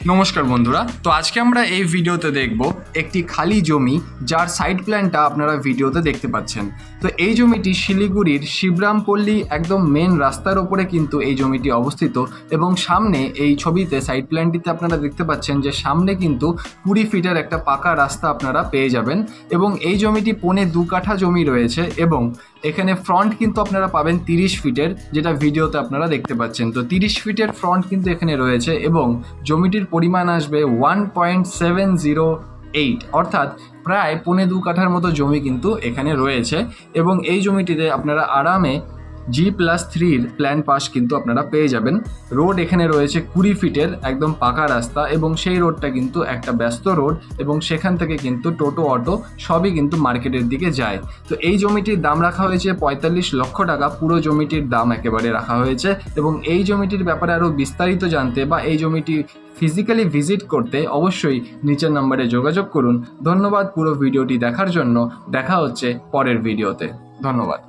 নমস্কার বন্ধুরা, তো আজকে আমরা এই ভিডিওতে দেখব একটি খালি জমি যার সাইড প্ল্যানটা আপনারা ভিডিওতে দেখতে পাচ্ছেন। তো এই জমিটি শিলিগুড়ির শিবরামপল্লী একদম মেন রাস্তার ওপরে কিন্তু এই জমিটি অবস্থিত এবং সামনে এই ছবিতে সাইড প্ল্যানটিতে আপনারা দেখতে পাচ্ছেন যে সামনে কিন্তু 20 ফিটের একটা পাকা রাস্তা আপনারা পেয়ে যাবেন এবং এই জমিটি 2.25 কাঠা জমি রয়েছে এবং এখানে ফ্রন্ট কিন্তু আপনারা পাবেন 30 ফিটের, যেটা ভিডিওতে আপনারা দেখতে পাচ্ছেন। তো 30 ফিটের ফ্রন্ট কিন্তু এখানে রয়েছে এবং জমিটির পরিমাণ আসবে 1.708, অর্থাৎ প্রায় 2.25 কাঠার মতো জমি কিন্তু এখানে রয়েছে এবং এই জমিটিতে আপনারা আরামে G+3 প্ল্যান পাস কিন্তু আপনারা পেয়ে যাবেন। রোড এখানে রয়েছে 20 ফিটের একদম পাকা রাস্তা এবং সেই রোডটা কিন্তু একটা ব্যস্ত রোড এবং সেখান থেকে কিন্তু টোটো অটো সবই কিন্তু মার্কেটের দিকে যায়। তো এই জমিটির দাম রাখা হয়েছে 45 লক্ষ টাকা, পুরো জমিটির দাম একেবারে রাখা হয়েছে এবং এই জমিটির ব্যাপারে আরও বিস্তারিত জানতে বা এই জমিটি ফিজিক্যালি ভিজিট করতে অবশ্যই নিচের নম্বরে যোগাযোগ করুন। ধন্যবাদ পুরো ভিডিওটি দেখার জন্য। দেখা হচ্ছে পরের ভিডিওতে। ধন্যবাদ।